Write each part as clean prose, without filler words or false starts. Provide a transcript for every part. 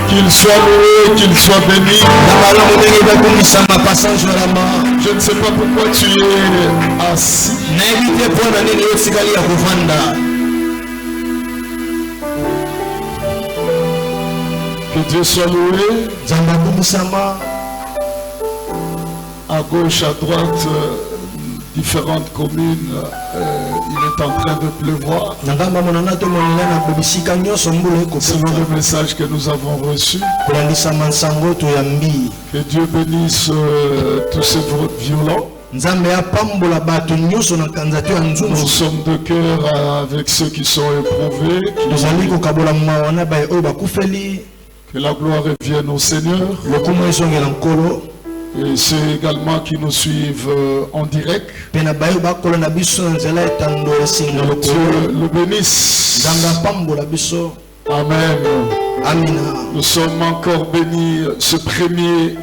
Qu'il soit loué, qu'il soit béni. Je ne sais pas pourquoi tu es assis. Que Dieu soit loué. À gauche, à droite, différentes communes, il est en train de pleuvoir. Selon le message que nous avons reçu, que Dieu bénisse tous ces violents. Nous sommes de cœur avec ceux qui sont éprouvés. Que la gloire revienne au Seigneur. Et ceux également qui nous suivent en direct. Que Dieu le bénisse. Amen. Nous sommes encore bénis ce premier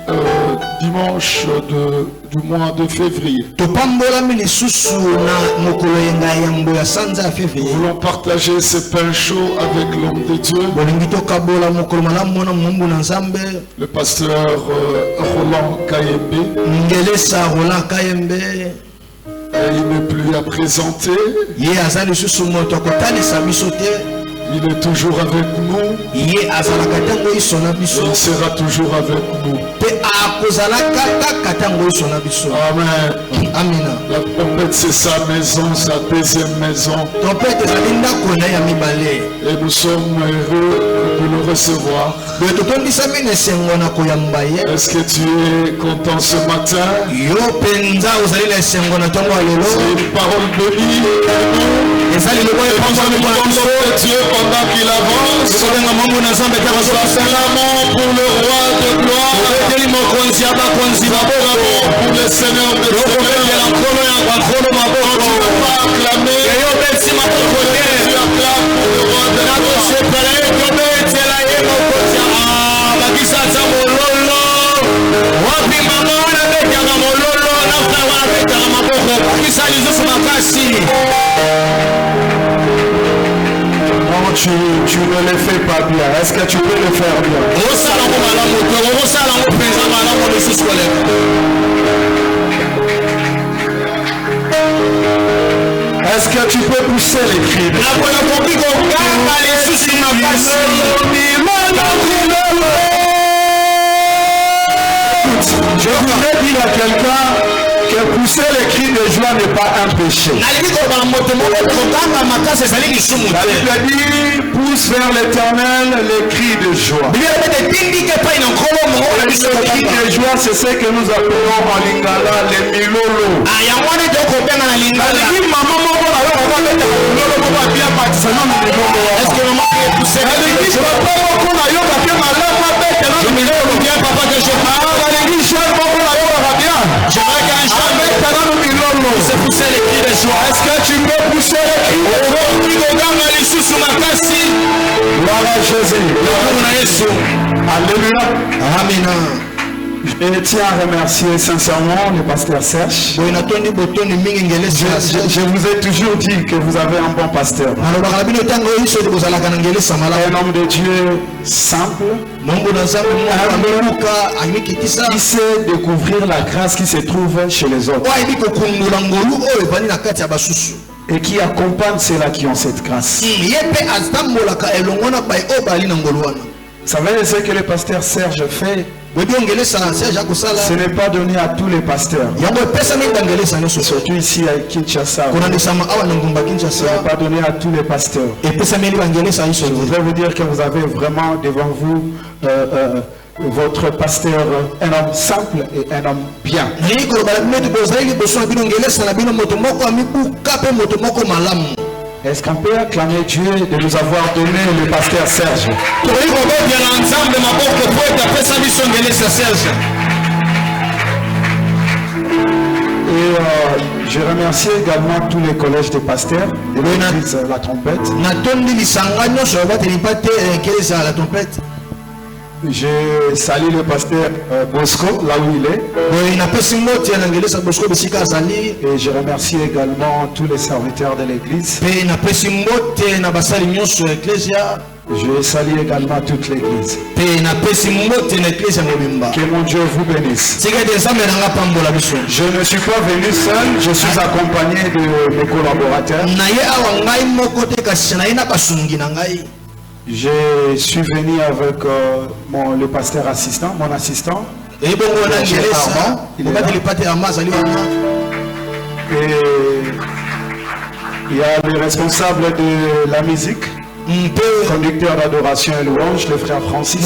dimanche du mois de février. Nous voulons partager ce pain chaud avec l'homme de Dieu, le pasteur Roland Kayembe. Il n'est plus à présenter. Il est toujours avec nous. Il sera toujours avec nous. Amen. La trompette, c'est sa maison, sa deuxième maison. Et nous sommes heureux de le recevoir. Est-ce que tu es content ce matin? C'est une parole bénie. Dieu pendant qu'il avance. Acclamons pour le roi de gloire. Pour le Seigneur de Seigneurs. Tu ne peux pas acclamer. Tu acclames pour le roi de Non, tu ne le fais pas bien. Est-ce que tu peux le faire bien? Est-ce que tu peux pousser les cris? Je voudrais dire à quelqu'un que pousser les cris de joie n'est pas un péché. La Bible dit, pousse vers l'Éternel les cris de joie. Les cris de joie, c'est ce que nous appelons en lingala les milolo. Est-ce que tu peux pousser les cris de joie? Gloire à Jésus. Alléluia. Amen. Je tiens à remercier sincèrement le pasteur Serge. Je vous ai toujours dit que vous avez un bon pasteur. Un homme de Dieu simple. Il sait découvrir la grâce qui se trouve chez les autres. Et qui accompagne ceux-là qui ont cette grâce. Vous savez ce que le pasteur Serge fait? Ce n'est pas donné à tous les pasteurs. Surtout ici à Kinshasa. Ce n'est pas donné à tous les pasteurs. Je voudrais vous dire que vous avez vraiment devant vous votre pasteur, un homme simple et un homme bien. Est-ce qu'on peut acclamer Dieu de nous avoir donné le pasteur Serge? Et je remercie également tous les collèges de pasteurs et l'église La Trompette. Je salue le pasteur Bosco, là où il est. Et je remercie également tous les serviteurs de l'église. Je salue également toute l'église. Que mon Dieu vous bénisse. Je ne suis pas venu seul, je suis accompagné de mes collaborateurs. Je suis venu avec le pasteur assistant, mon assistant. Et il y a le responsable de la musique, conducteur d'adoration et louange, le frère Francis.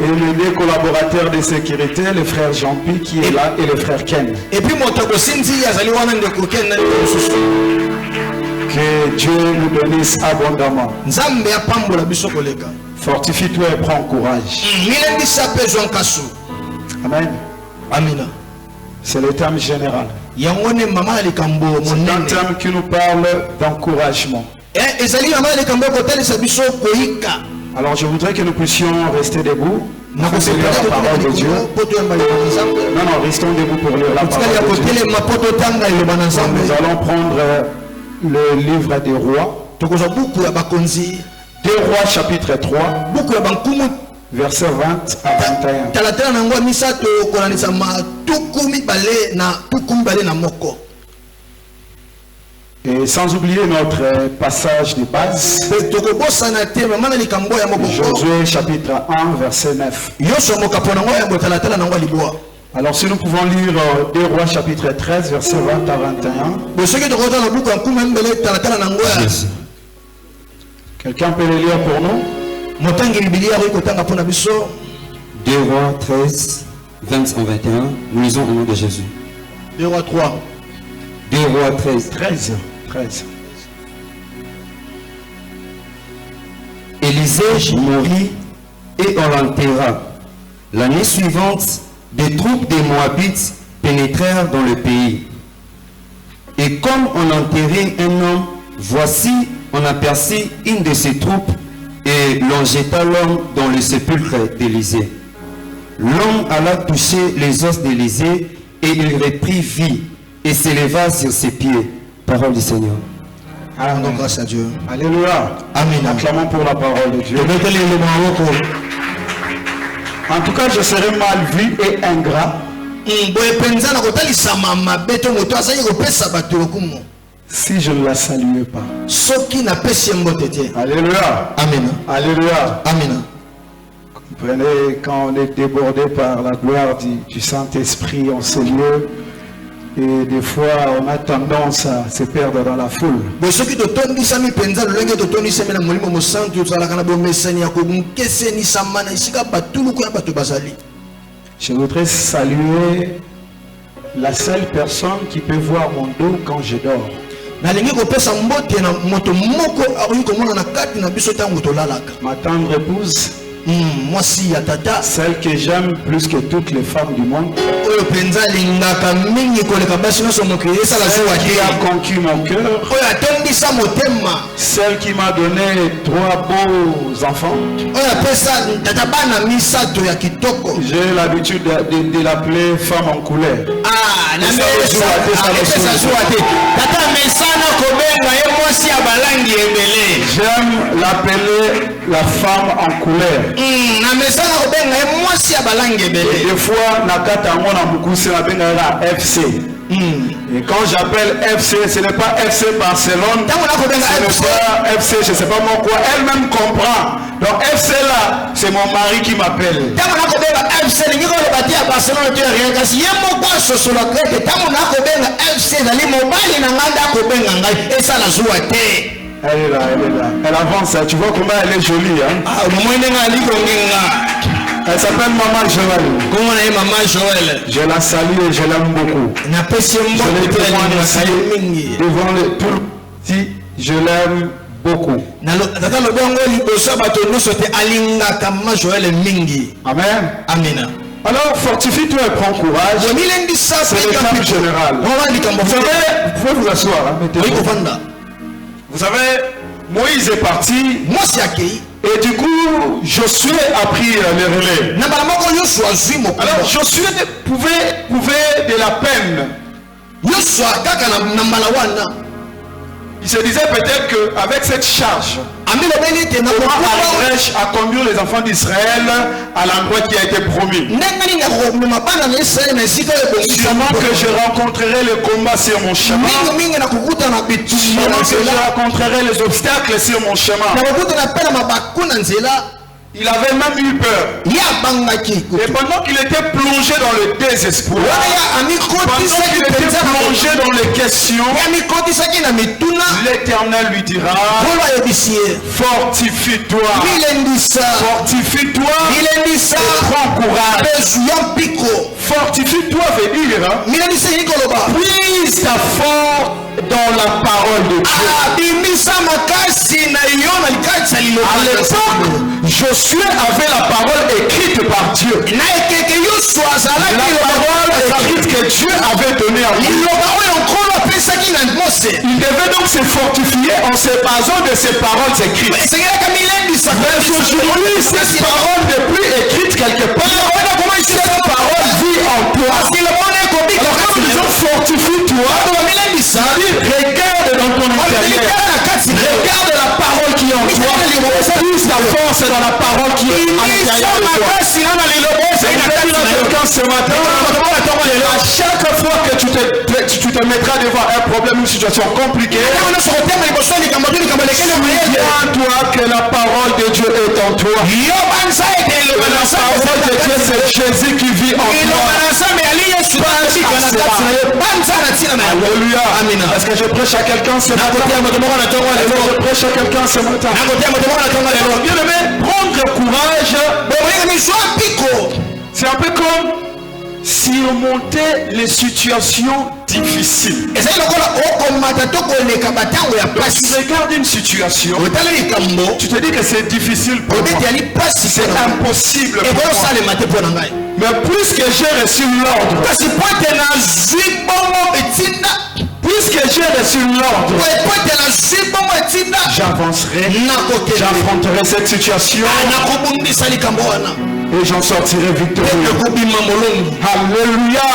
Et les deux collaborateurs de sécurité, le frère Jean-Pierre qui est là et le frère Ken. Et puis que Dieu nous bénisse abondamment. Fortifie-toi et prends courage. Amen. Amen. C'est le terme général. C'est un terme qui nous parle d'encouragement. Alors je voudrais que nous puissions rester debout. La parole de Dieu. Non, restons debout pour lire la parole de Dieu. Nous allons prendre le livre des rois. 2 Rois chapitre 3. Verset 20 à 21. Et sans oublier notre passage de base, Josué chapitre 1 verset 9. Alors si nous pouvons lire 2 Rois chapitre 13 verset 20 à 21. Quelqu'un peut le lire pour nous? 2 Rois 13, 20 à 21, nous lisons au nom de Jésus. 2 Rois 3. 2 Rois 13. 13. Élisée mourut et on l'enterra. L'année suivante, des troupes des Moabites pénétrèrent dans le pays. Et comme on enterrait un homme, voici, on aperçut une de ces troupes et l'on jeta l'homme dans le sépulcre d'Élisée. L'homme alla toucher les os d'Élisée et il reprit vie et s'éleva sur ses pieds. Parole du Seigneur. Rendons grâce à Dieu. Alléluia. Amen. Acclamons pour la parole de Dieu. En tout cas, je serai mal vu et ingrat si je ne la saluais pas. Alléluia. Amen. Alléluia. Amen. Comprenez, quand on est débordé par la gloire du Saint-Esprit en ce lieu, et des fois on a tendance à se perdre dans la foule. Je voudrais saluer la seule personne qui peut voir mon dos quand je dors. Ma tendre épouse, celle que j'aime plus que toutes les femmes du monde, celle qui a conquis mon cœur, celle qui m'a donné 3 beaux enfants. J'ai l'habitude de l'appeler femme en couleur. J'aime l'appeler la femme en couleur. Et des fois, FC. Et quand j'appelle FC, ce n'est pas FC Barcelone, ce n'est pas FC, je ne sais pas moi quoi, elle-même comprend. Donc FC là, c'est mon mari qui m'appelle. Elle est là, elle est là. Elle avance, tu vois comment elle est jolie. Hein? Elle s'appelle Maman Joël. Je la salue et je l'aime beaucoup. Je l'ai témoigné ici devant le tout petit, je l'aime beaucoup. Amen. Amen. Alors fortifie-toi et prends courage. C'est le terme général. Vous savez, vous pouvez vous asseoir. Hein, vous savez, Moïse est parti. Et du coup, Josué a pris le relais. Alors Josué pouvait de la peine. Il se disait peut-être qu'avec cette charge, à conduire les enfants d'Israël à l'endroit qui a été promis. Sûrement que je rencontrerai le combat sur mon chemin. Sûrement que je rencontrerai les obstacles sur mon chemin. Il avait même eu peur. Et pendant qu'il était plongé dans le désespoir, pendant qu'il était plongé dans les questions, l'Éternel lui dira: fortifie-toi, fortifie-toi et prends courage. Fortifie-toi veut dire puise ta force dans la parole de Dieu. À l'époque, Josué avait la parole écrite par Dieu. La parole écrite que Dieu avait donnée à lui. Il devait donc se fortifier en se basant de ces paroles écrites. Mais aujourd'hui, cette parole n'est plus écrite quelque part. Cette parole vit en toi. Alors quand nous disons fortifie-toi, regarde dans ton intérieur. Regarde la parole qui est en toi. Puise ta force dans la parole qui est à l'intérieur de toi. Quelqu'un ce matin, à chaque fois que tu te mettras devant un problème, une situation compliquée, souviens-toi que la parole de Dieu est en toi. La parole de Dieu, c'est Jésus qui vit en toi. Alléluia. Est-ce que je prêche à quelqu'un ce matin? Je prêche à quelqu'un ce matin. Bien aimé, prendre courage, c'est un peu comme surmonter les situations difficiles. Tu regardes une situation, tu te dis que c'est difficile pour moi, c'est impossible pour moi. Mais puisque j'ai reçu l'ordre, puisque j'ai reçu l'ordre, j'avancerai, j'affronterai cette situation et j'en sortirai victorieux. Alléluia.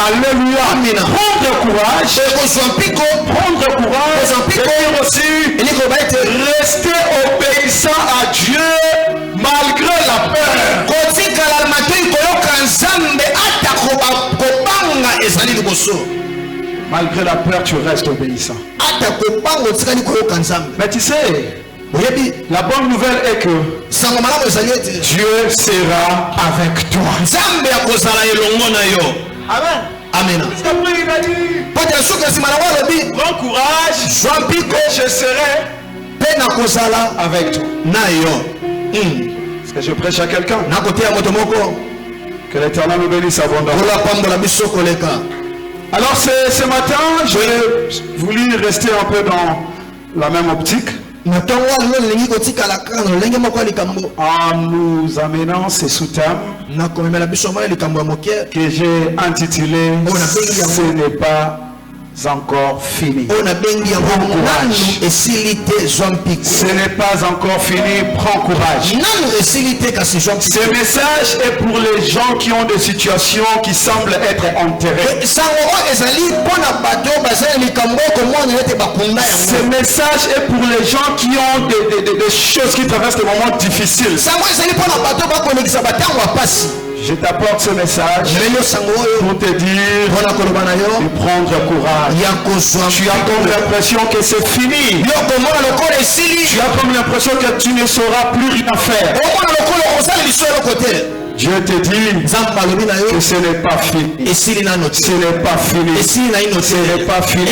Alléluia. Prendre courage. Prendre courage. Et aussi rester obéissant à Dieu malgré la peur. Malgré la peur, tu restes obéissant. Mais tu sais, la bonne nouvelle est que Dieu sera avec toi. Amen. Amen. Prends courage, je serai avec toi. Est-ce que je prêche à quelqu'un? Que l'Éternel nous bénisse abondamment. Alors ce matin, j'ai voulu rester un peu dans la même optique en nous amenant ces sous-thèmes que j'ai intitulé « Ce n'est pas encore fini ». Prends courage. Ce n'est pas encore fini, prends courage. Ce message est pour les gens qui ont des situations qui semblent être enterrées. Ce message est pour les gens qui ont des choses qui traversent des moments difficiles. Je t'apporte ce message pour te dire de prendre courage. Tu as comme l'impression que c'est fini. Tu as comme l'impression que tu ne sauras plus rien faire. Dieu te dit que ce n'est pas fini. Ce n'est pas fini. Ce n'est pas fini.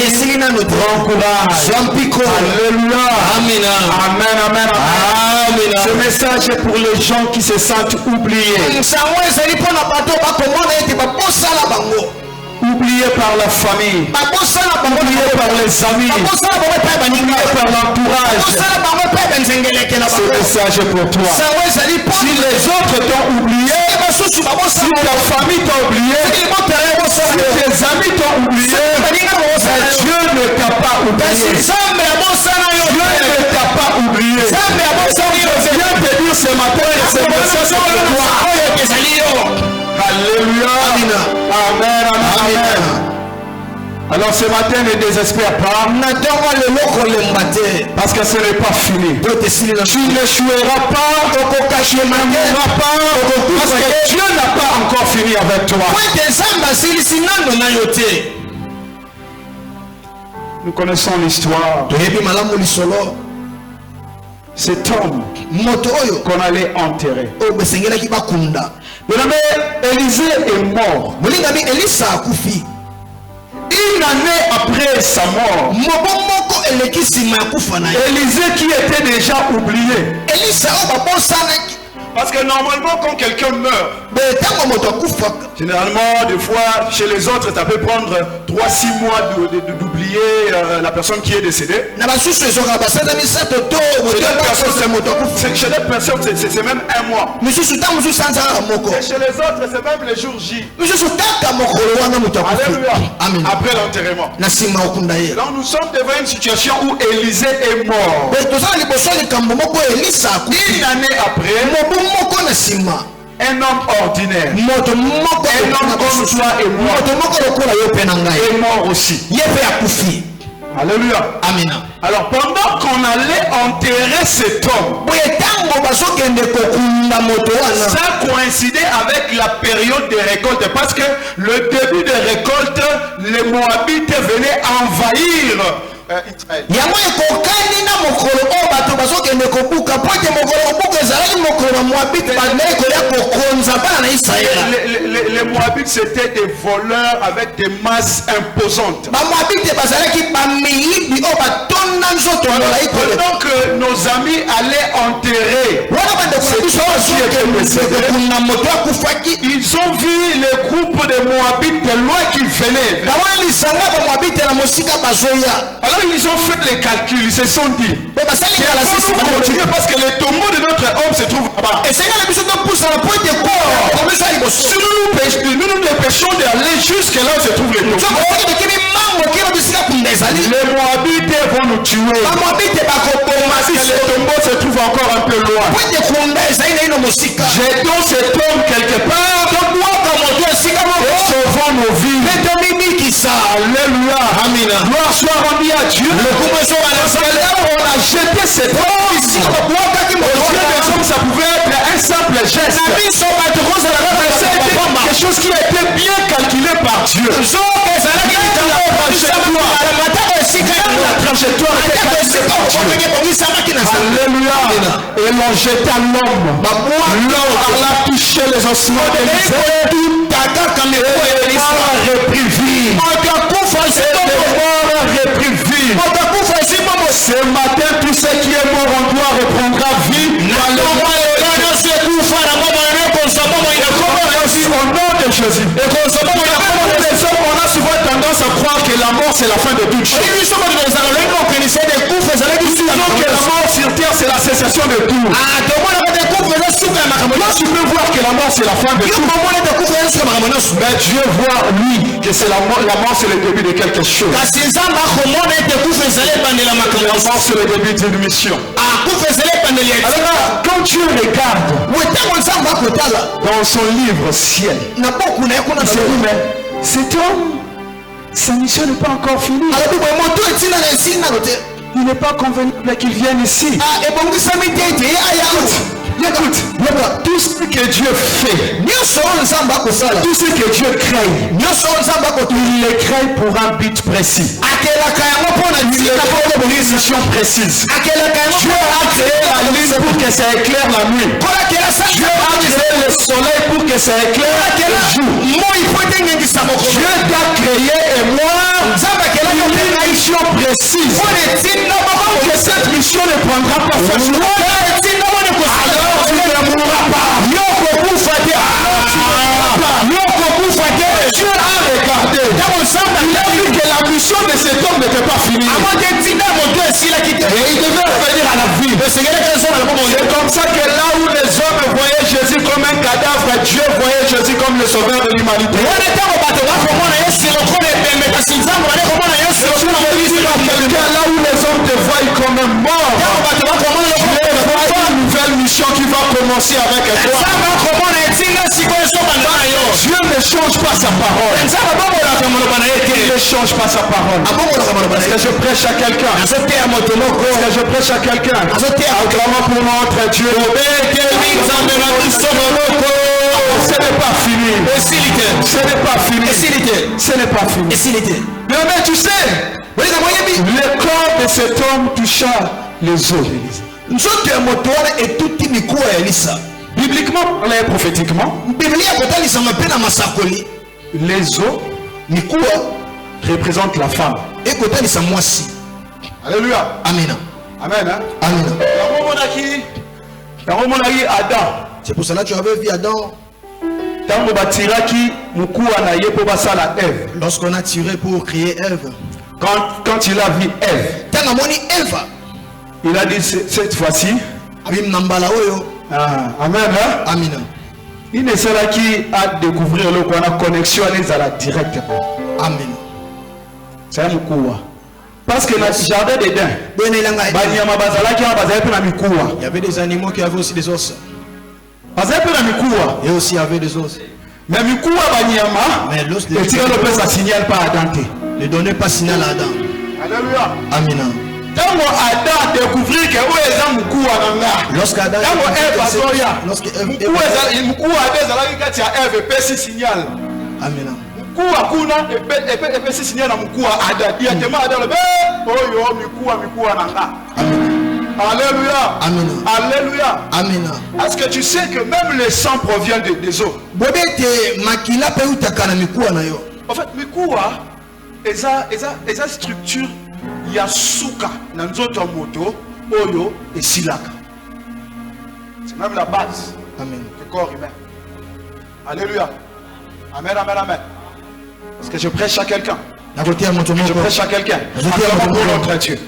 Prends courage. Alléluia. Amen. Amen. Amen. Amen. Ce message est pour les gens qui se sentent oubliés. Oublié par la famille, oublié par les amis, oublié par l'entourage, Ce message est pour toi. Si les autres t'ont oublié, si ta famille t'a oublié, si tes amis t'ont oublié, Dieu ne t'a pas oublié. Dieu ne t'a pas oublié. Je viens te dire ce matin, ce message est pour toi. Alléluia. Amen. Amen. Alors ce matin, ne désespère pas. Parce que ce n'est pas fini. Tu n'échoueras pas. Tu ne mourras pas. Parce que Dieu n'a pas encore fini avec toi. Nous connaissons l'histoire. Cet homme qu'on allait enterrer. Élisée est mort. Une année après sa mort, Élisée qui était déjà oublié. Parce que normalement, quand quelqu'un meurt, généralement, des fois, chez les autres, ça peut prendre 3-6 mois d'oublier la personne qui est décédée. Chez les personnes, c'est même 1 mois. Et chez les autres, c'est même le jour J. Alléluia. Après l'enterrement. Donc nous sommes devant une situation où Élisée est mort. Une année après, un homme ordinaire, un homme comme toi et moi, est mort aussi. Alléluia. Amen. Alors pendant qu'on allait enterrer cet homme, ça coïncidait avec la période des récoltes, parce que le début des récoltes, les Moabites venaient envahir Israël. Les Moabites c'était des voleurs avec des masses imposantes. Donc nos amis allaient enterrer ils ont vu les groupes de Moabites de loin qui venaient. Alors ils ont fait les calculs, ils se sont dit continuer parce que le tombeau de notre homme se trouve là-bas. Si nous dépêchons d'aller jusque là où se trouve le tombeau, les Moabites vont nous tuer. Parce que le tombeau se trouve encore un peu loin. Jetons cet homme quelque part et sauvons nos vies. Alléluia. Amen. Gloire soit rendue à Dieu. Parce que là où on a jeté cet homme, aux yeux des hommes, ça pouvait être un simple geste. Quelque chose qui a été bien calculé par Dieu. La trajectoire était calculée par Dieu. Alléluia. Et l'on jeta l'homme. L'homme a touché les ossements d'Élisée. Tout et l'histoire a repris vie. Ce matin, tout ce qui est mort en toi reprendra vie. Au nom de Jésus. On a souvent tendance à croire que la mort c'est la fin de toute chose. Disons que la mort sur terre c'est la cessation de tout. Toi tu peux voir que la mort c'est la fin de tout. Mais Dieu voit lui que c'est la mort c'est le début de quelque chose. La mort c'est le début d'une mission. Alors quand Dieu regarde dans son livre ciel, il se dit mais cet homme, sa mission n'est pas encore finie. Il n'est pas convenable qu'il vienne ici. Écoute, tout ce que Dieu fait, tout ce que Dieu crée, il le crée pour un but précis. Il le crée pour une mission précise. Dieu a créé la lune pour que ça éclaire la nuit. Dieu a créé le soleil pour que ça éclaire le jour. Dieu t'a créé et moi pour une mission précise. Que cette mission ne prendra pas fin. Alors tu ne mourras pas. Dieu a regardé. Il a vu que la mission de cet homme n'était pas finie. Et il devait revenir à la vie. le sauveur de l'humanité. Quelqu'un là où les hommes te voient comme un mort. Une nouvelle mission qui va commencer avec toi. Dieu ne change pas sa parole. Il ne change pas sa parole. Est-ce que je prêche à quelqu'un? Est-ce que je prêche à quelqu'un? Acclamons pour notre Dieu. Ce n'est pas fini. Ce n'est pas fini. Ce n'est pas fini. Mais tu sais, le corps de cet homme toucha les eaux. Bibliquement et prophétiquement, les eaux représentent la femme. Alléluia. Amen. Amen. Amen. Adam. C'est pour cela que tu avais vu Adam. Lorsqu'on a tiré pour créer Ève. Quand il a vu Ève, il a dit cette fois-ci. Amen. Amen. Amen. Il ne sera qui à découvrir le qu'on a connexion à directement. Amen. C'est un moukoua. Parce que le jardin d'Éden, il y avait des animaux qui avaient aussi des os. Et aussi avait des os. Mais l'os de ne donnait pas signal à Adam. Alléluia. Amen. Adam découvrit que lorsqu'Adam signal. Amen. Alléluia. Amen. Alléluia. Amen. Est-ce que tu sais que même le sang provient des eaux? En fait, Mikoua, esa structure ya suka na nzoto moto oyo et silaka. C'est même la base. Amen. Du corps humain. Alléluia. Amen, amen, amen. Est-ce que je prêche à quelqu'un? Je prêche à quelqu'un. Acclamons pour notre Dieu.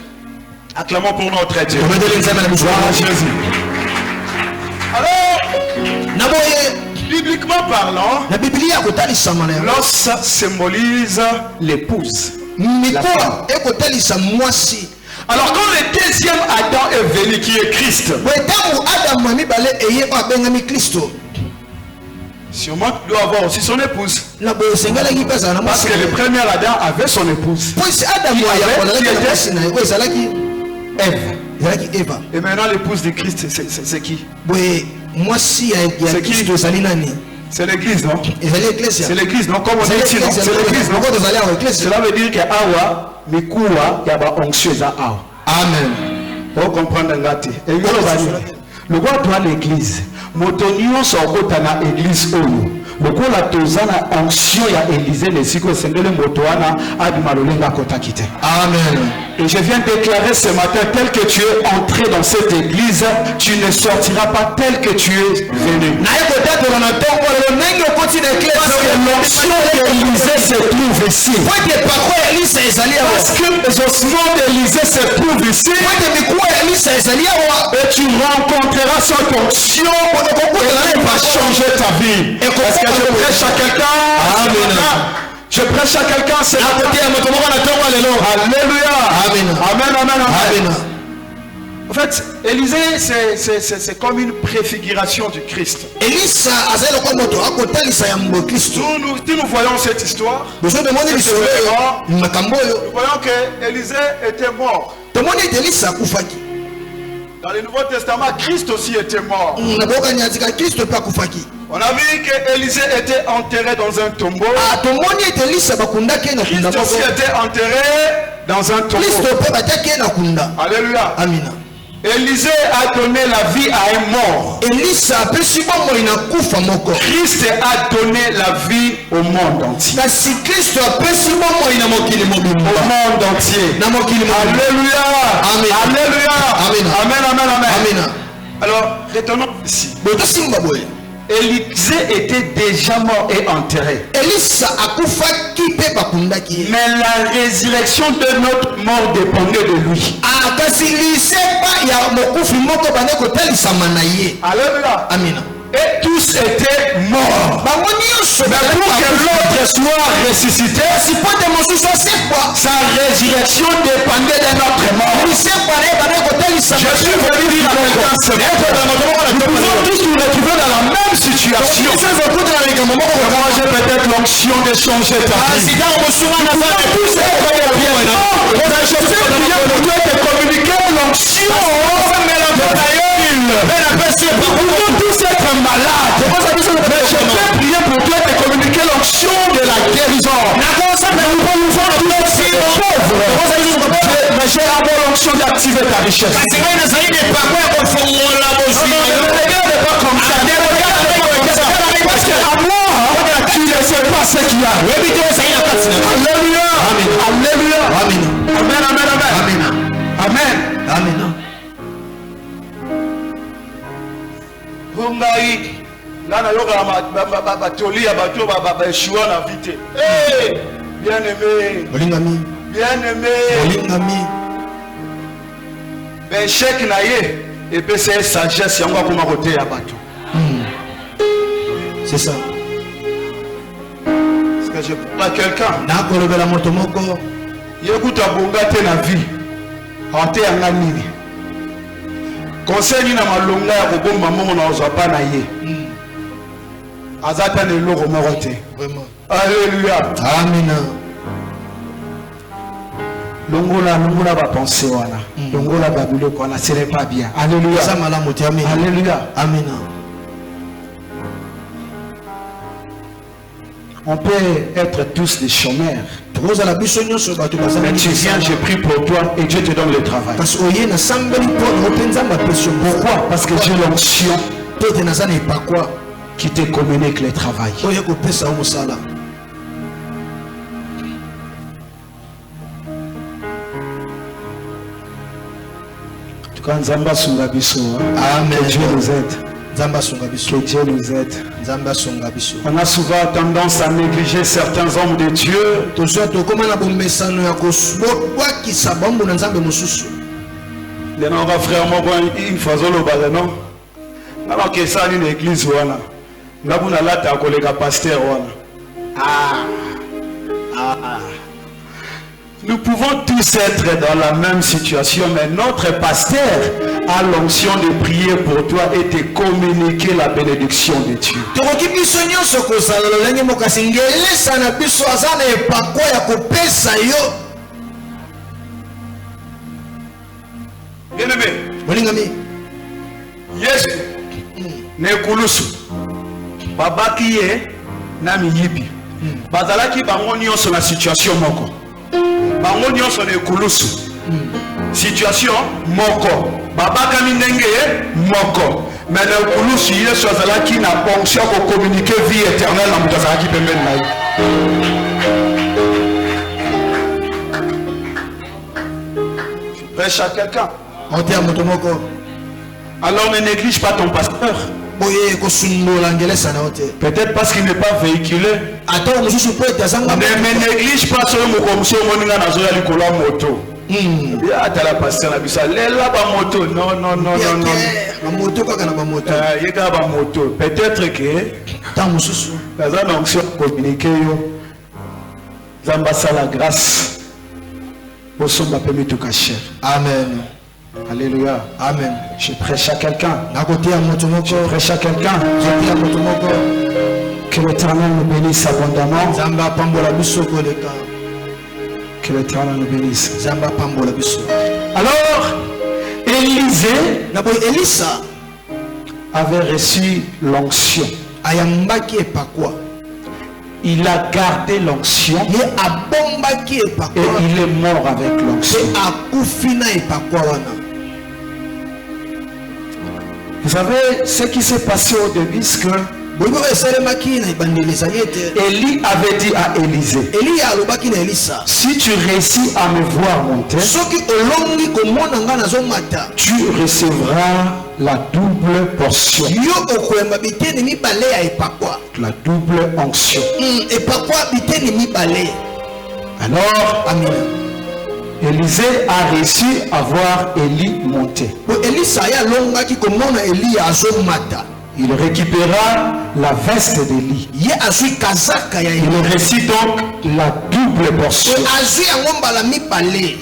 Acclamons pour notre Dieu. Alors, bibliquement parlant, l'os symbolise l'épouse. Alors quand le deuxième Adam est venu, qui est Christ, sûrement il doit avoir aussi son épouse. Parce que le premier Adam avait son épouse. Ève. Et maintenant l'épouse de Christ, c'est qui? C'est l'église, non? C'est l'église, non? Comme on dit ici, non? C'est l'église, non? Cela veut dire que Awa, Mikoua, Yaba onctueuse à Awa. Amen. Pour comprendre ngati. Et le roi doit l'église. Motonio sorgotana église oyo. Le roi la tozana onction ya Élysée les siko sengele motoana abimalolenga kotakite. Amen. Et je viens déclarer ce matin, tel que tu es entré dans cette église, tu ne sortiras pas tel que tu es venu. Parce que l'onction d'Élysée se trouve ici. Parce que les ossements d'Élysée se trouvent ici. Et tu rencontreras cette onction qui va changer ta vie. Est-ce que je prêche à quelqu'un? Amen. Je prêche à quelqu'un, c'est Alléluia. Amen. Amen, amen, amen. En fait, Élysée, c'est comme une préfiguration du Christ. Si nous voyons cette histoire, nous voyons que Élysée était mort. Dans le Nouveau Testament, Christ aussi était mort. On a vu que Élysée était enterré dans un tombeau. Christ aussi était enterré dans un tombeau. Alléluia. Amen. Élysée a donné la vie à un mort. Christ a donné la vie au monde entier. Au monde entier. Alléluia. Amen. Alléluia. Amen. Amen, amen, amen. Amen. Alors, retenons ici. Élysée était déjà mort et enterré. Mais la résurrection de notre mort dépendait de lui. Alléluia. Amen. Et tous étaient morts. Mais pour que l'autre soit ressuscité, sa résurrection dépendait d'un autre mort. Je suis venu dire à quelqu'un ce matin, nous pouvons tous nous retrouver dans la même situation. Moi j'ai peut-être l'onction de changer ta vie. Nous pouvons tous être bien. Je fais prier pour toi de communiquer l'onction. Nous pouvons tous être malades. Mais je fais prier pour toi de communiquer l'onction de la guérison. Nous pouvons tous être pauvres. Mais j'ai d'abord l'onction d'activer ta richesse. Ne regarde pas comme ça. Parce qu'à moi, tu ne sais pas ce qu'il y a. Alléluia. Alléluia. Amen. Amen. Amen. Amen. Amen. Bungai. Nana yoga batoli ya bato Yeshua na vite. Bien aimé. Bolingami. Bien aimé. Bolingami. Ben chèque na ye et puis c'est sagesse yango akoma côté ya bato. C'est ça. Est-ce que je parle à quelqu'un? Na kolobela moto moko. Yekuta bonga te na vie. Ante yanga nini? Conseil na malonga ya kobomba mongo na ozapa na ye. Azata ne loko moko te. Vraiment. Alléluia. Amen. Longola ba pensée wana. Longola ba biloko wana, ce n'est pas bien. Alléluia. Ça malamu te. Amen. Alléluia. Amen. On peut être tous des chômeurs. Mais tu viens, je prie pour toi et Dieu te donne le travail. Pourquoi? Parce que j'ai l'onction qui te communique le travail. Quand Zamba Sungabiso, que Dieu nous aide. Que Dieu nous aide. On a souvent tendance à négliger certains hommes de Dieu. Les noms frères, une fois le non. Alors que ça, une église, voilà. Là, vous n'avez pas de collègue pasteur, voilà. Nous pouvons tous être dans la même situation, mais notre pasteur a l'onction de prier pour toi et de communiquer la bénédiction de Dieu. Bien-aimé, Yesu nekulusu babaki ye na miyibi bazalaki bango nyonso na situation moko. Bango nyonso nekulusu situation moko babakami ndenge moko, mais nekulusu Yesu azalaki na fonction ko communiquer vie éternelle na mutu azalaki pembeni na ye. Prêche à quelqu'un. Alors ne néglige pas ton pasteur. Peut-être parce qu'il n'est pas véhiculé. Ne néglige pas ce moto. La pasteur moto. Non, non, non, non, non. Peut-être que dans une onction communiquée, Zamba la grâce. Au sommet permis tout cacher. Amen. Alléluia. Amen. Je prêche à quelqu'un. Je prêche à quelqu'un. Que l'Éternel nous bénisse abondamment. Que l'Éternel nous bénisse. Alors, Élisée avait reçu l'onction. Il a gardé l'onction et il est mort avec l'onction. Vous savez ce qui s'est passé au début, c'est que Élie avait dit à Élisée, si tu réussis à me voir monter, tu recevras la double portion, la double onction. Alors, Élisée a réussi à voir Élie monter. Il récupéra la veste d'Élie. Il récite donc la double portion.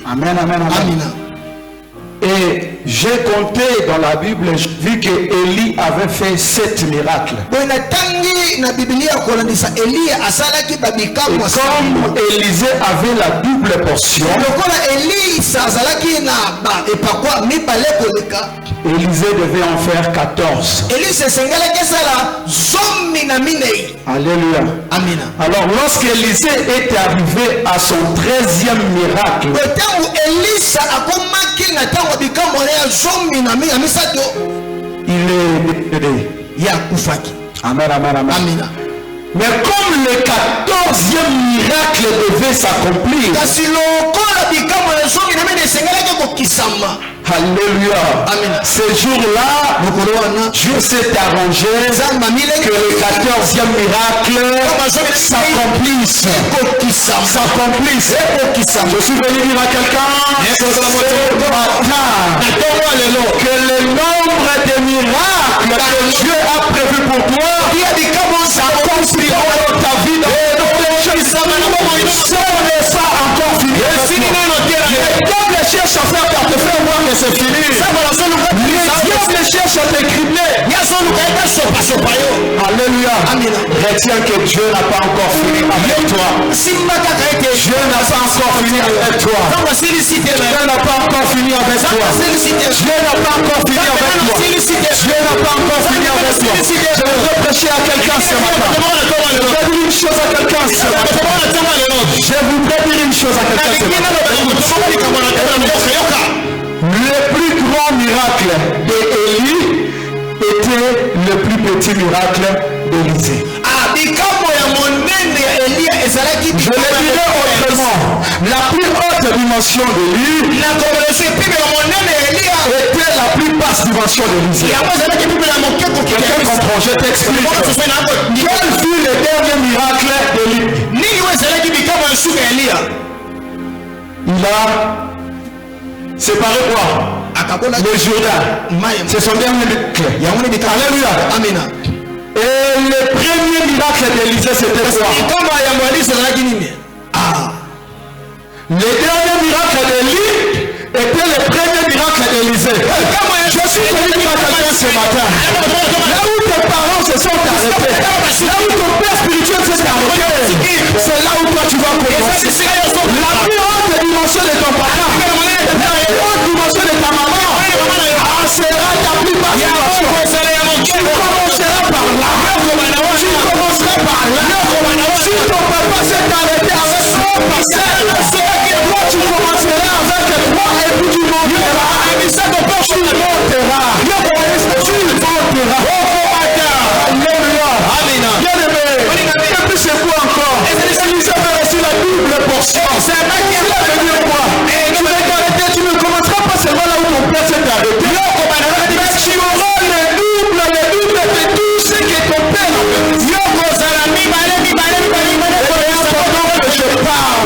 Amen, amen, amen. Et j'ai compté dans la Bible, j'ai vu que Élie avait fait 7 miracles. Et comme Élisée avait la double portion, Élisée devait en faire 14. Alléluia. Amen. Alors lorsqu'Élisée est arrivé à son 13e miracle, il est décédé. Amen, amen, amen. Mais comme le 14e miracle devait s'accomplir, alléluia. Amen. Ce jour-là, Dieu s'est arrangé que le 14e miracle s'accomplisse. Je suis venu dire à quelqu'un ce matin que le nombre de miracles que Dieu a prévu pour toi s'accompliront dans ta vie. Ce n'est pas encore fini. Le diable cherche à faire te faire voir que c'est fini. Le diable cherche à te cribler. Alléluia. Retiens que Dieu n'a pas encore fini avec toi. Dieu n'a pas encore fini avec toi. Dieu n'a pas encore fini avec toi. Dieu n'a pas encore fini avec toi. Dieu n'a pas encore fini avec toi. Je voudrais prêcher à quelqu'un ce matin. Je voudrais dire une chose à quelqu'un ce matin. Je voudrais dire une chose à quelqu'un ce matin. Le plus grand miracle d'Élie était le plus petit miracle d'Élisée. Je le dirais autrement. La plus haute dimension d'Élie était la plus basse dimension d'Élisée. Quelqu'un comprend, je t'explique. Quel fut le dernier miracle d'Élie? Il a séparé quoi? Le Jourdain. C'est son dernier miracle. Alléluia. Amen. Et le premier miracle d'Élisée, c'était quoi? Le dernier miracle d'Élie était le premier miracle d'Élisée. Je suis venu dire à quelqu'un ce matin. Là où tes parents se sont arrêtés, là où ton père spirituel s'est arrêté, c'est là où toi tu vas commencer. La plus haute dimension de ton papa, la plus haute dimension de ta maman, sera ta plus basse dimension. Tu commenceras par là. Tu commenceras par là. Si ton papa s'est arrêté avec son parcelle, toi tu commenceras avec 3 et puis tu monteras. Tu monteras. Tu monteras. Alléluia. Bien-aimé. Et puis c'est quoi encore? Élisée avait reçu la double portion. C'est un mec qui veut dire quoi? Tu vas t'arrêter, tu ne commenceras pas seulement là où ton père s'est arrêté. Mais tu auras le double de tout ce que ton père a fait. Je parle.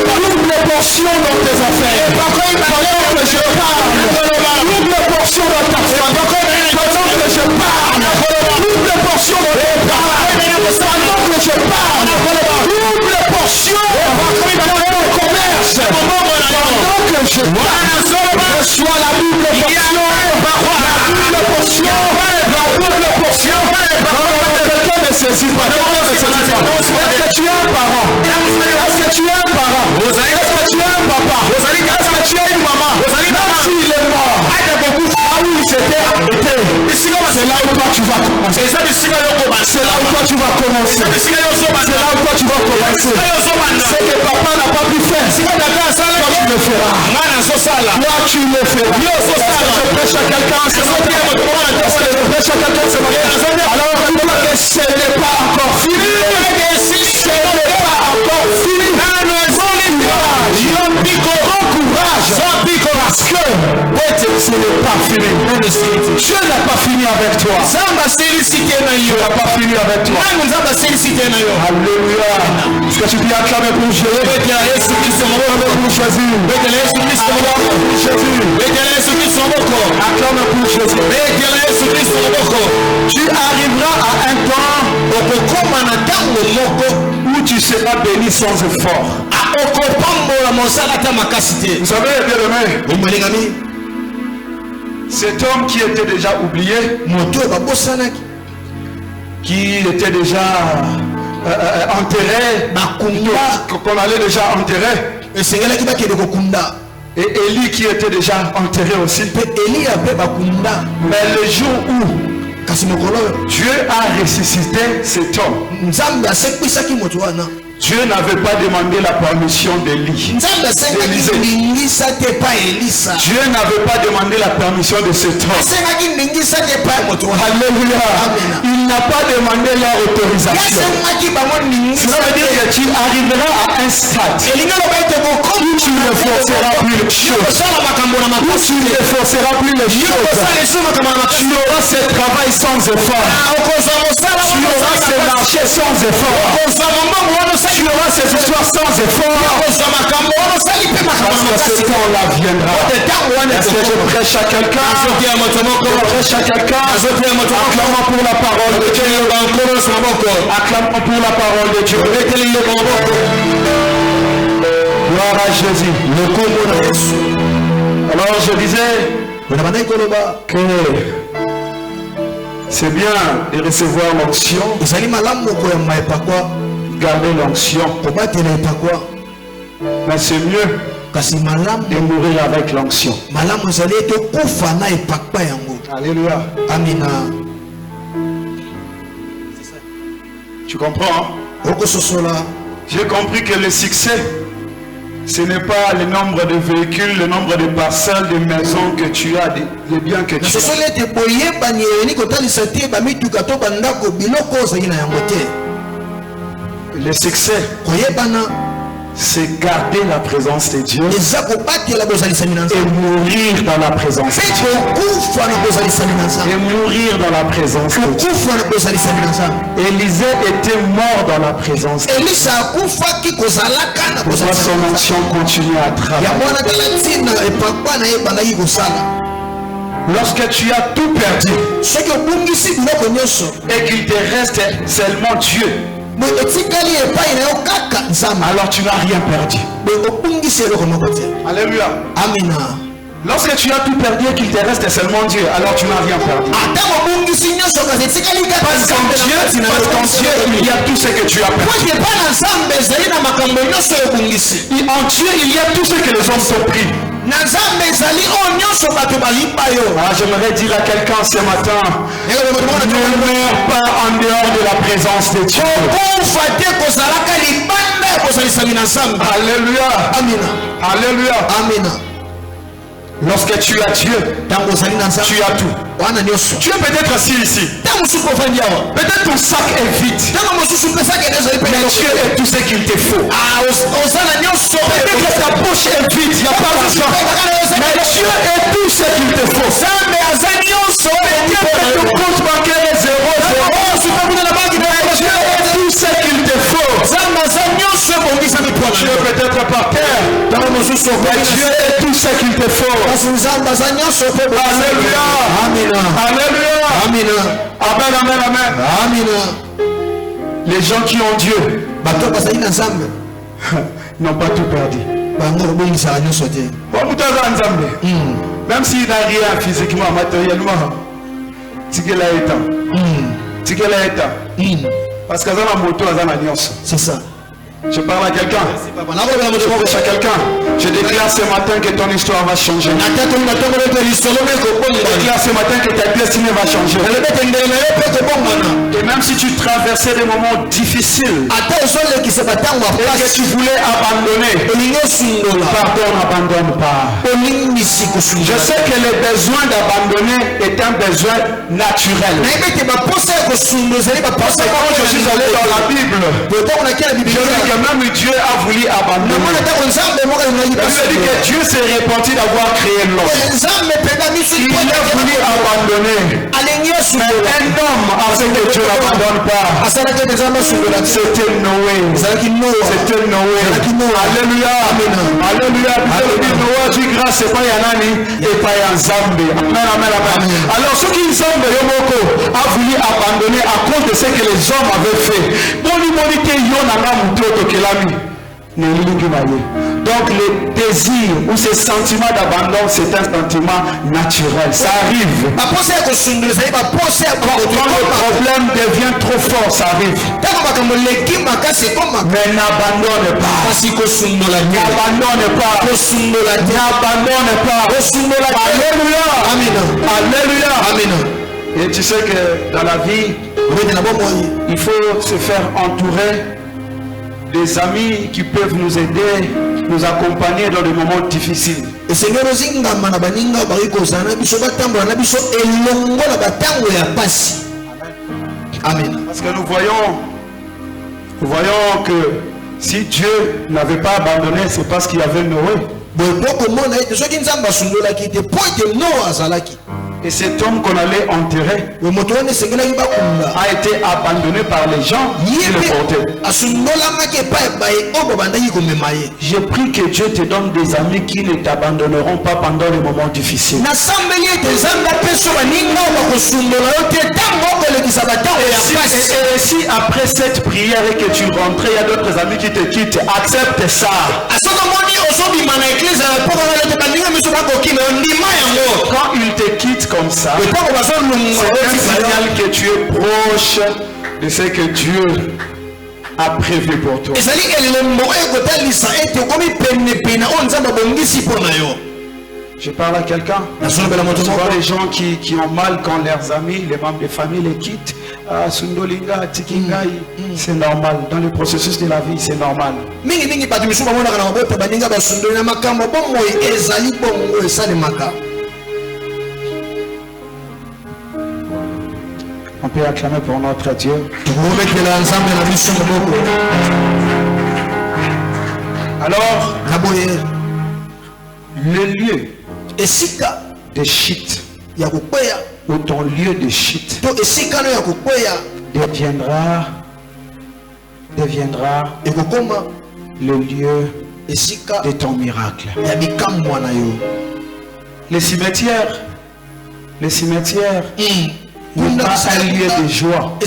Double portion dans tes affaires. Pendant que je parle. Double portion dans ta famille. Pendant que je parle. Double portion dans tes parents. Pendant que je parle. Double portion dans ton commerce. Pendant que je parle. Reçois la double portion. La double portion. La double portion. Quelqu'un ne saisit pas. Est-ce que tu as un parent? Est-ce que tu as un parent? Est-ce que tu as un papa? Est-ce que tu as une maman? Même s'il est mort, là où il s'était arrêté, c'est là où toi tu vas commencer. C'est là où toi tu vas commencer. C'est là où toi tu vas commencer. Ce que papa n'a pas pu faire, toi tu le feras. Toi tu le feras. Est-ce que je prêche à quelqu'un ce matin? Est-ce que je prêche à quelqu'un ce matin? Alors dis-moi que ce n'est pas encore fini. Ce n'est pas encore fini. Bon courage. Parce que ce n'est pas fini. Dieu n'a pas fini avec toi. Dieu n'a pas fini avec toi. Alléluia. Est-ce que tu peux acclamer pour Jésus? Acclame pour Jésus. Acclame pour Jésus. Tu arriveras à un temps où tu seras béni sans effort. Vous savez, bien aimé, cet homme qui était déjà oublié, qui était déjà enterré, qu'on allait déjà enterrer, et Élie qui était déjà enterré aussi. Mais le jour où Dieu a ressuscité cet homme, Dieu n'avait pas demandé la permission d'Élie. Dieu n'avait pas demandé la permission de cet homme. Alléluia. Il n'a pas demandé leur autorisation. Cela veut dire que tu arriveras à un stade où tu ne forceras plus les choses. Où tu ne forceras plus les choses. Tu auras ce travail sans effort. Tu auras ce marché sans effort. Tu auras ces histoires sans effort. Parce que ce temps-là viendra. Est-ce que je prêche à quelqu'un? Je prêche à quelqu'un. Acclamons pour la parole de Dieu. Acclamons pour la parole de Dieu. Gloire à Jésus. Alors je disais que c'est bien de recevoir l'onction. Garder l'onction. Mais c'est mieux de mourir avec l'onction. Alléluia. Amina. Tu comprends? J'ai compris que le succès, ce n'est pas le nombre de véhicules, le nombre de parcelles, de maisons que tu as, les biens que tu as. Le succès, c'est garder la présence de Dieu et mourir dans la présence de Dieu. Et mourir dans la présence de Dieu. Élisée était mort dans la présence de Dieu. Pourquoi son onction continue à travailler? Lorsque tu as tout perdu et qu'il te reste seulement Dieu, alors tu n'as rien perdu. Alléluia. Amina. Lorsque tu as tout perdu et qu'il te reste seulement Dieu, alors tu n'as rien perdu. Parce qu'en Dieu, il y a tout ce que tu as perdu. Et en Dieu, il y a tout ce que les hommes sont pris. J'aimerais dire à quelqu'un ce matin, ne meurs pas en dehors de la présence de Dieu. Alléluia. Alléluia. Lorsque tu as Dieu, tu as tout. Tu es peut-être assis ici. Peut-être ton sac est vide. Mais Dieu est tout ce qu'il te faut. Peut-être que ta poche est vide. Il n'y a pas d'argent. Mais Dieu est tout ce qu'il te faut. Peut-être que ton compte bancaire est 0. Mais Dieu est tout ce qu'il te faut. Tu es peut-être par terre. Mais Dieu est tout ce qu'il te faut. Alléluia. Alléluia. Amen, amen, amen. Les gens qui ont Dieu n'ont pas tout perdu. Même s'il n'a rien physiquement, matériellement, parce que c'est ça. Je parle à quelqu'un. Je prêche à quelqu'un. Je déclare ce matin que ton histoire va changer. Je déclare ce matin que ta destinée va changer. Et même si tu traversais des moments difficiles et que tu voulais abandonner, pardonne, n'abandonne pas. Je sais que le besoin d'abandonner est un besoin naturel. Parce que quand je suis allé dans la Bible, je dis que même Dieu a voulu abandonner. Il dit que Dieu s'est repenti d'avoir créé l'homme. Il a voulu abandonner. Mais un homme a fait que Dieu n'abandonne pas. C'était Noé. C'était Noé. Alléluia. Alléluia. Noé dit grâce et pas Yanani et pas Yanzambe. Amen, amen, amen. Alors ceux qui Nzambe Yomoko a voulu cause de ce que les hommes avaient fait. Donc le désir ou ce sentiment d'abandon, c'est un sentiment naturel. Ça arrive. Quand le problème devient trop fort, ça arrive. Mais n'abandonne pas. N'abandonne pas. N'abandonne pas. Alléluia. Amen. Alléluia. Amen. Et tu sais que dans la vie, il faut se faire entourer des amis qui peuvent nous aider, nous accompagner dans des moments difficiles. Amen. Parce que nous voyons que si Dieu n'avait pas abandonné, c'est parce qu'il y avait Noé. Et cet homme qu'on allait enterrer a été abandonné par les gens qui le portaient. Je prie que Dieu te donne des amis qui ne t'abandonneront pas pendant les moments difficiles. Et si après cette prière et que tu rentrais, il y a d'autres amis qui te quittent, accepte ça. Quand il te quitte comme ça, c'est un signal que tu es proche de ce que Dieu a prévu pour toi. Je parle à quelqu'un. Tu vois les gens qui ont mal quand leurs amis, les membres de famille les quittent. C'est normal. Dans le processus de la vie, c'est normal. On peut acclamer pour notre Dieu. Alors, le lieu de chute ou ton lieu de chute deviendra le lieu de ton miracle. Les cimetières n'est pas un lieu de joie.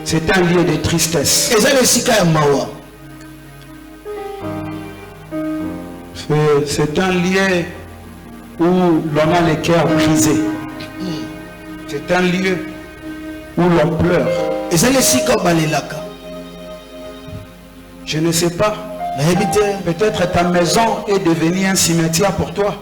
C'est un lieu de tristesse. C'est un lieu où l'on a les cœurs brisés. C'est un lieu où l'on pleure. Je ne sais pas. Peut-être ta maison est devenue un cimetière pour toi.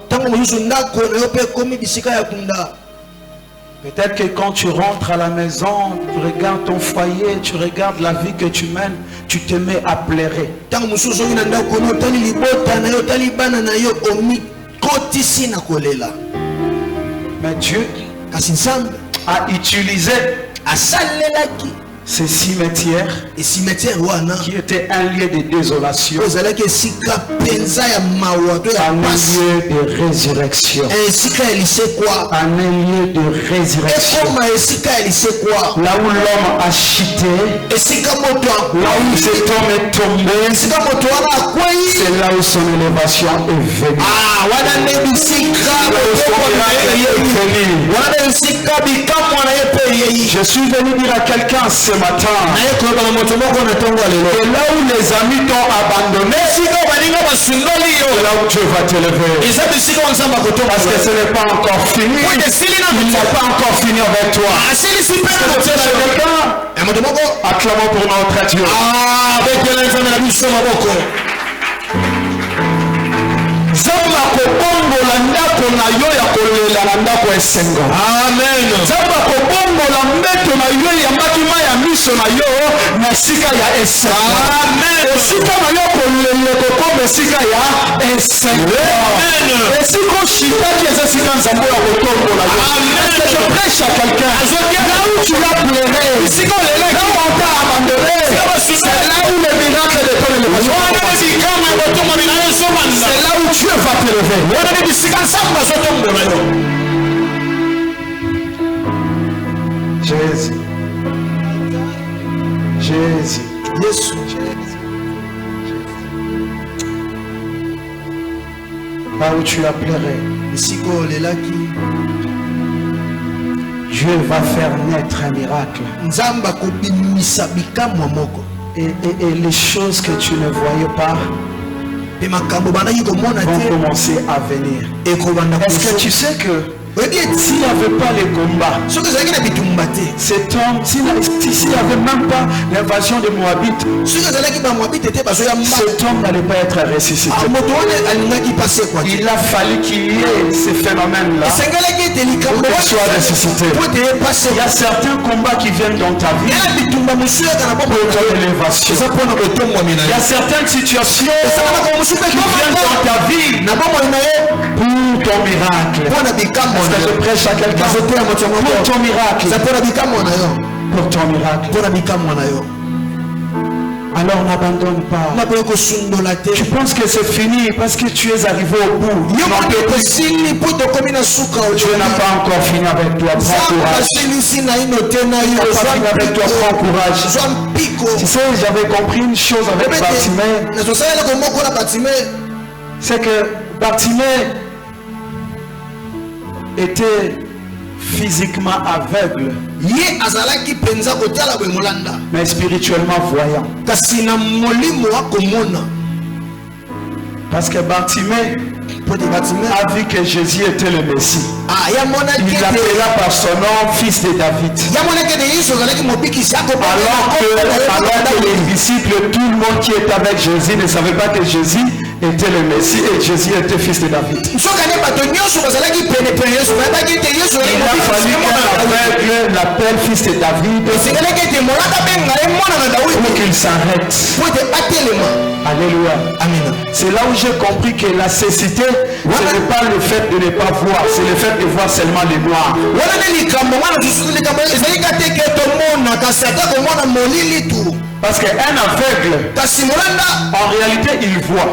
Peut-être que quand tu rentres à la maison, tu regardes ton foyer, tu regardes la vie que tu mènes, tu te mets à pleurer. Mais Dieu a utilisé ces cimetières qui étaient un lieu de désolation, un lieu de résurrection, un lieu de résurrection, là où l'homme a chuté, là où cet homme est tombé, c'est là où son élévation est venue. Je suis venu dire à quelqu'un ce matin, et là où les amis t'ont abandonné, c'est là où Dieu va t'élever. Parce que ce n'est pas encore fini. Il n'a pas encore fini avec toi. Acclamons pour notre Dieu. Zamba kobongola ndako na yo ya kolela na ndako esengo. Amen. Zamba kobongola mbeto na yo ya makima ya miso na yo na sika ya esengo. Amen. Esika na yo kolela kokoma sika ya esengo. Amen. Esiko shita qui est sika nzambo ya kotongola yo. Amen. Je prêche à quelqu'un. Là où tu as pleuré, esiko lela là où on t'a abandonné, c'est là où le miracle de ton élévation. C'est là où Dieu va te lever. Jésus. Jésus. Là où tu as pleuré, Dieu va faire naître un miracle. Et les choses que tu ne voyais pas vont commencer à venir. Est-ce que tu sais que s'il n'y avait pas les combats, cet homme, s'il n'y avait même pas l'invasion des Moabites, cet homme n'allait pas être ressuscité. Il a fallu qu'il y ait ces phénomènes-là pour qu'il soit ressuscité. Il y a certains combats qui viennent dans ta vie pour ton élévation. Il y a certaines situations qui viennent dans ta vie pour ton miracle. Est-ce que je prêche à quelqu'un pour ton miracle? Pour ton miracle. Alors n'abandonne pas. Tu penses que c'est fini parce que tu es arrivé au bout. Dieu n'a pas encore fini avec toi. Prends courage. Il n'a pas fini avec toi. Prends courage. Tu sais, j'avais compris une chose avec Bartimée. C'est que Bartimée était physiquement aveugle, mais spirituellement voyant. Parce que Bartimée a vu que Jésus était le Messie. Il l'appela par son nom fils de David. Alors que les disciples, tout le monde qui était avec Jésus ne savait pas que Jésus était le Messie et Jésus était fils de David. Il a fallu qu'un aveugle l'appelle fils de David pour qu'il s'arrête. Alléluia. Amen. C'est là où j'ai compris que la cécité, ce n'est pas le fait de ne pas voir, c'est le fait de voir seulement les noirs. Parce qu'un aveugle, en réalité, il voit.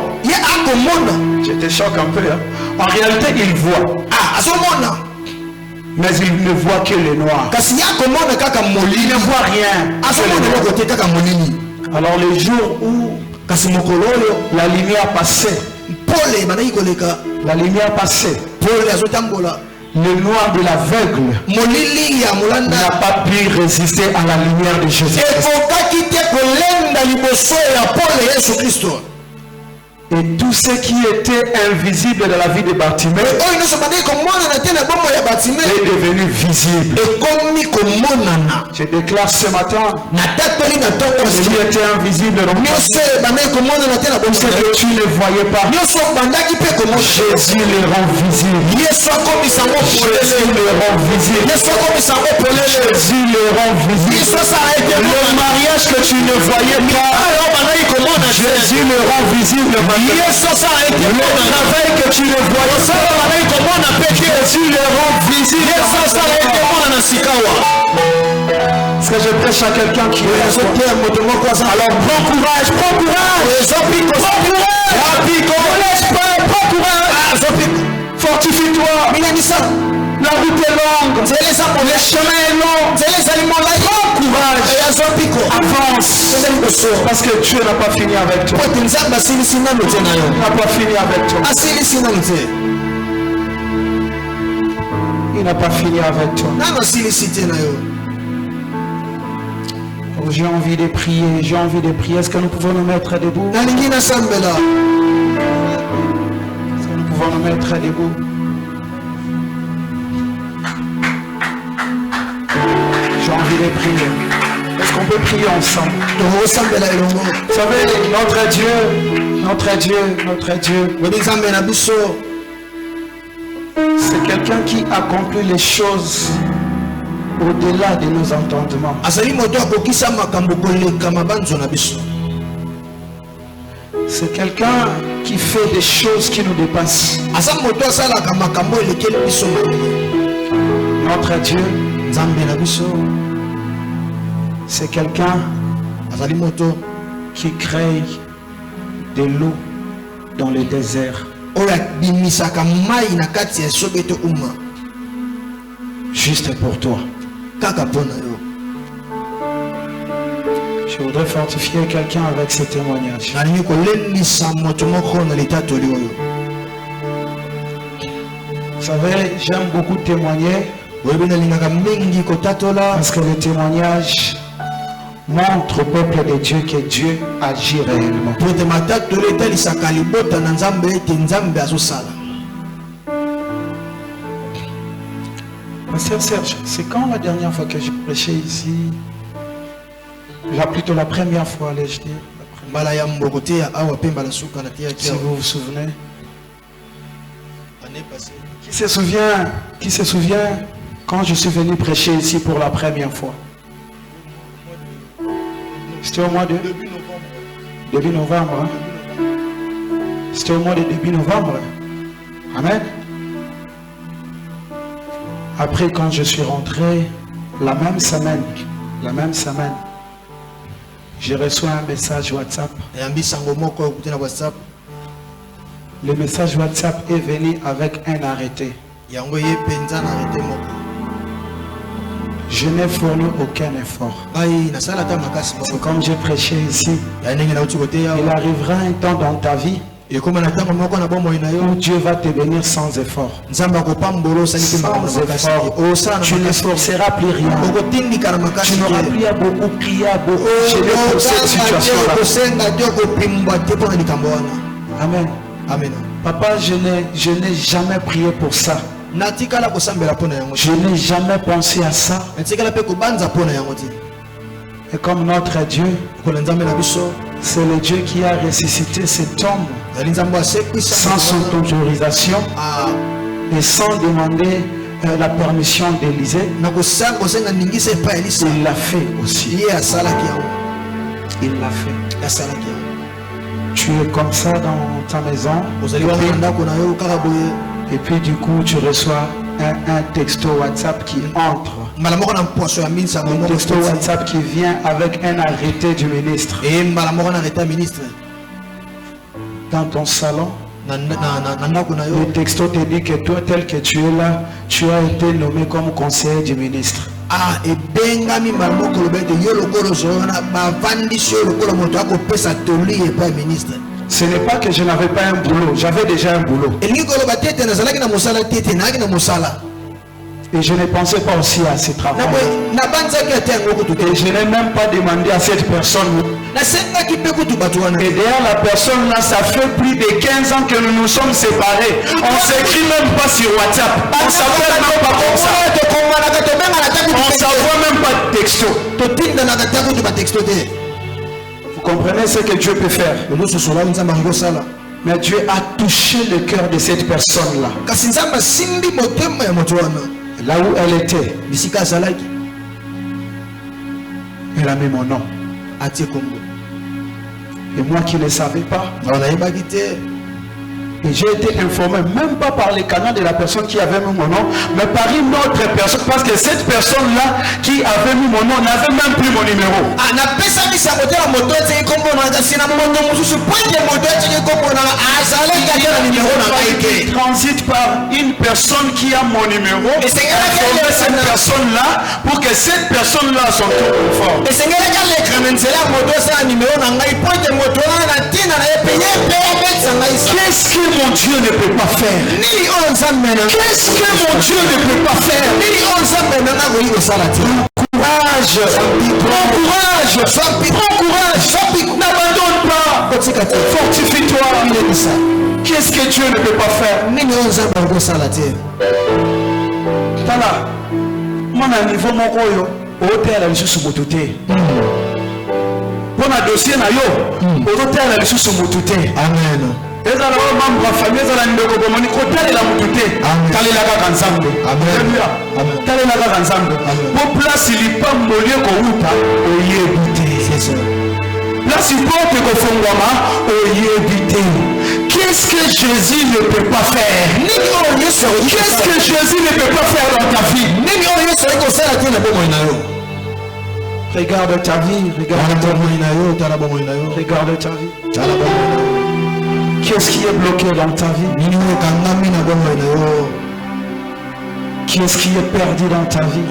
Je te choque un peu. Hein? En réalité, il voit. Mais il ne voit que les noirs. Il ne voit rien. Alors les jours où la lumière passait, le noir de l'aveugle n'a pas pu résister à la lumière de Jésus. Et tout ce qui était invisible dans la vie de Bartimée est devenu visible. Je déclare ce matin, ce qui était invisible dans ce que tu ne voyais pas, Jésus le rend visible. Jésus le rend visible. Jésus le rend visible. Le mariage que tu ne voyais pas, Jésus le rend visible. Le travail que tu ne voyais pas, Jésus le rend visible. Est-ce que je prêche à quelqu'un qui est là? Alors prends courage, prends courage. Prends courage. Fortifie-toi. La route est longue. Le chemin est long. Prends courage. Avance. Parce que Dieu n'a pas fini avec toi. Il n'a pas fini avec toi. Il n'a pas fini avec toi. Oh, j'ai envie de prier. J'ai envie de prier. Est-ce que nous pouvons nous mettre debout? Est-ce que nous pouvons nous mettre debout? J'ai envie de prier. Est-ce qu'on peut prier ensemble? Vous savez, notre Dieu, c'est quelqu'un qui accomplit les choses au-delà de nos entendements. C'est quelqu'un qui fait des choses qui nous dépassent. Notre Dieu, c'est quelqu'un qui crée de l'eau dans le désert. Juste pour toi. Je voudrais fortifier quelqu'un avec ce témoignage. Vous savez, j'aime beaucoup témoigner. Parce que le témoignage montre au peuple de Dieu que Dieu agit réellement. Pasteur Serge, c'est quand la dernière fois que j'ai prêché ici? Plutôt la première fois, allais-je dire. Si vous vous souvenez. Qui se souvient quand je suis venu prêcher ici pour la première fois? C'était au mois de début novembre. Hein? C'était au mois de début novembre. Amen. Après, quand je suis rentré, la même semaine, j'ai reçu un message WhatsApp. Le message WhatsApp est venu avec un arrêté. Je n'ai fourni aucun effort. C'est comme j'ai prêché ici. Il arrivera un temps dans ta vie où Dieu va te bénir sans effort. Sans effort. Tu ne forceras plus rien. Tu n'auras plus à beaucoup crier, à beaucoup gêner pour cette situation-là. Amen. Amen. Papa, je n'ai jamais prié pour ça. Je n'ai jamais pensé à ça. Et comme notre Dieu, c'est le Dieu qui a ressuscité cet homme sans son autorisation et sans demander la permission d'Élisée. Il l'a fait aussi. Il l'a fait. Tu es comme ça dans ta maison. Et puis du coup, tu reçois un texto WhatsApp qui entre. Un texto WhatsApp qui vient avec un arrêté du ministre. Dans ton salon, le texto te dit que toi, tel que tu es là, tu as été nommé comme conseiller du ministre. Ce n'est pas que je n'avais pas un boulot, j'avais déjà un boulot. Et je ne pensais pas aussi à ce travail. Et je n'ai même pas demandé à cette personne. Et derrière la personne là, ça fait plus de 15 ans que nous nous sommes séparés. On ne s'écrit même pas sur WhatsApp. On ne s'appelle même pas comme ça. On ne s'envoie même pas de texto. Vous comprenez ce que Dieu peut faire? Mais Dieu a touché le cœur de cette personne là. Là où elle était, elle a mis mon nom. Et moi qui ne savais pas, et j'ai été informé, même pas par les canaux de la personne qui avait mis mon nom, mais par une autre personne, parce que cette personne-là qui avait mis mon nom n'avait même plus mon numéro. Il transite par une personne qui a mon numéro, et informer cette personne-là pour que cette personne-là a son tour confort. Qu'est-ce que mon Dieu ne peut pas faire? Qu'est-ce que mon Dieu ne peut pas faire? Prends courage, n'abandonne pas, fortifie-toi. Qu'est-ce que Dieu ne peut pas faire? Tala, mon niveau mon koyo, hôtel à l'issue pour un dossier na yo, hôtel à l'issue Amen. Et dans la membre de la famille, dans la ndeko bomoni hôtel la mutute. Tali la kanzambe. Amen. Tali la kanzambe. Pour place il pas molio ko uta, oyebite. C'est ça. Place il porte ko fongwama, oyebite. Qu'est-ce que Jésus ne peut pas faire? Qu'est-ce que Jésus ne peut pas faire dans ta vie? Regarde ta vie, regarde ta vie. Qu'est-ce qui est bloqué dans ta vie? Qu'est-ce qui est perdu dans ta vie?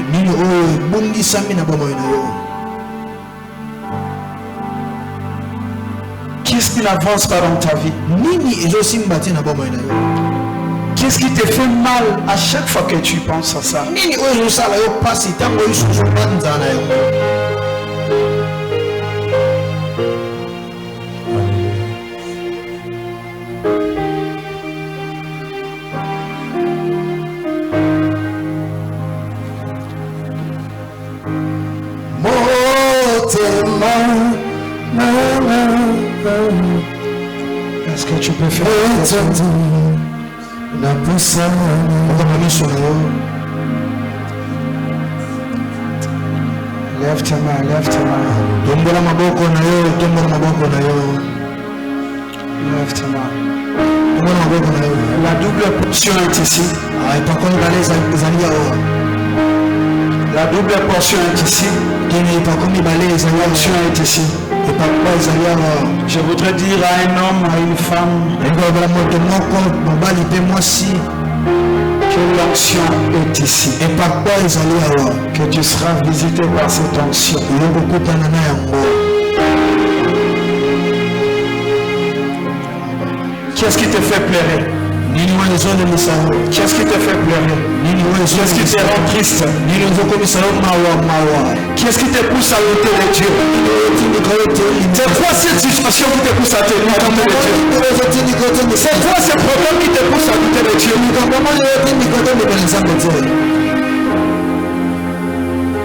Qu'est-ce qui n'avance pas dans ta vie? Qu'est-ce qui te fait mal à chaque fois que tu penses à ça? Est-ce que tu peux faire lève tes mains, lève tes mains. Lève tes mains. La double portion est ici. La double portion est ici. La portion est ici. Je voudrais dire à un homme, à une femme, que l'onction est ici. Que tu seras visité par cette onction. Qu'est-ce qui te fait pleurer? Qu'est-ce qui te fait pleurer? Qu'est-ce qui te rend triste? Qu'est-ce qui te pousse à ôter les dieux? C'est quoi cette situation qui te pousse à te ôter les dieux? C'est quoi ce problème qui te pousse à ôter les dieux?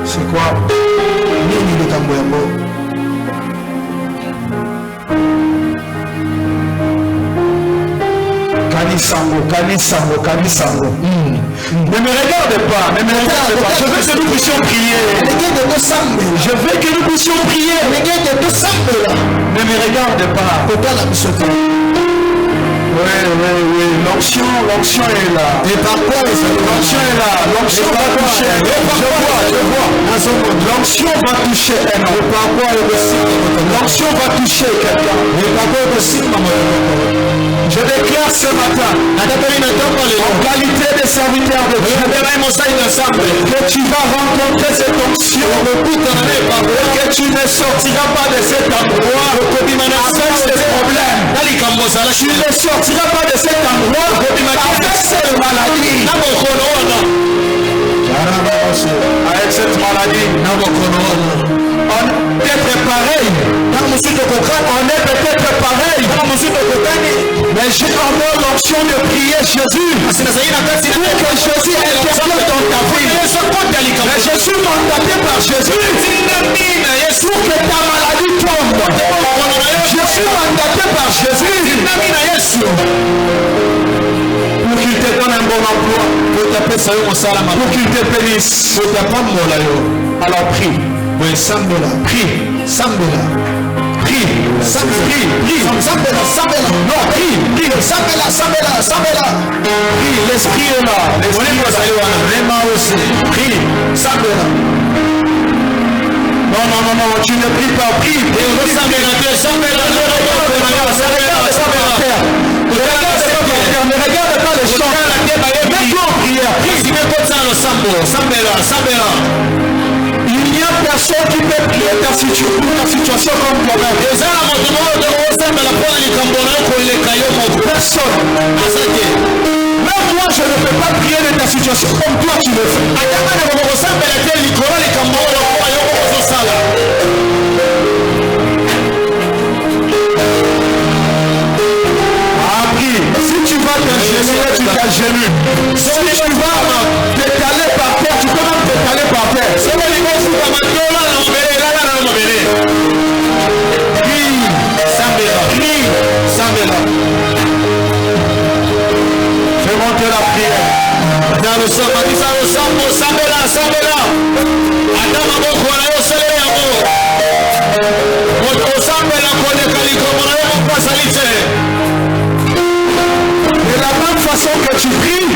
C'est quoi? Kanisango. Ne me regarde pas. Je veux que nous puissions prier. Je veux que nous puissions prier. Ne me regarde pas. Oui. L'onction est là. L'onction est là. L'onction va toucher. Je vois. L'onction va toucher un homme. L'onction va toucher quelqu'un. Je déclare ce matin, en qualité de serviteur de Dieu, que tu vas rencontrer cette onction et que tu ne sortiras pas de cet endroit avec ce problème. Tu ne sortiras pas de cet endroit avec cette maladie. Avec cette maladie, on est pareil. On est peut-être pareil. Mais j'ai encore l'option de prier Jésus. Pour que Jésus intervienne dans ta vie. Mais je suis mandaté par Jésus. Pour que ta maladie tombe. Je suis mandaté par Jésus. Pour qu'il te donne un bon emploi. Pour qu'il te bénisse. Alors prie. Prie. L'esprit est là. Prie. Non, tu ne pries pas. Prie. Ne regarde pas les gens. Mets-toi en prière. Il n'y a personne qui peut prier ta situation comme toi-même. Personne. Même moi, je ne peux pas prier de ta situation comme toi tu le fais. Si tu vas t'ingénuer, tu t'ingénues. Si tu vas t'étaler par terre, tu peux même t'étaler par terre. Fais monter la prière. De la même façon que tu pries,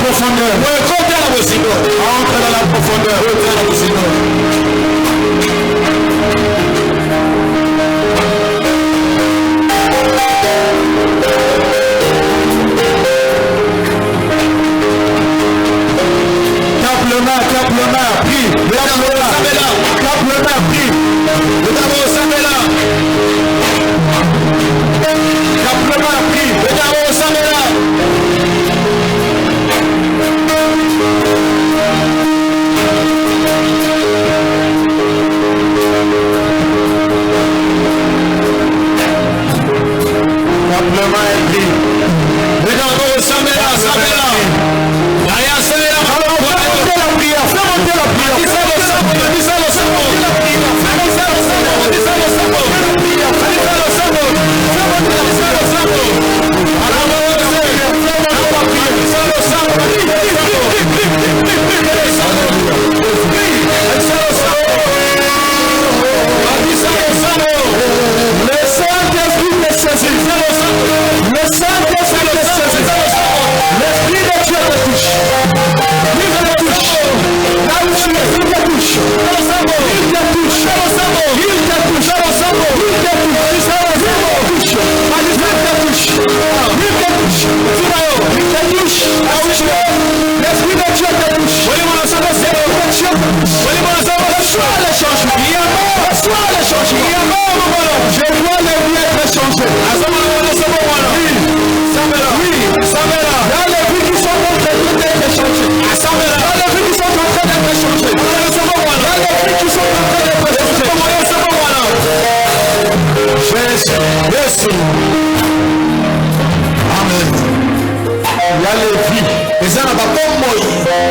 profondeur. Entre dans la profondeur. Clap le main, prie. Clap le main, prie.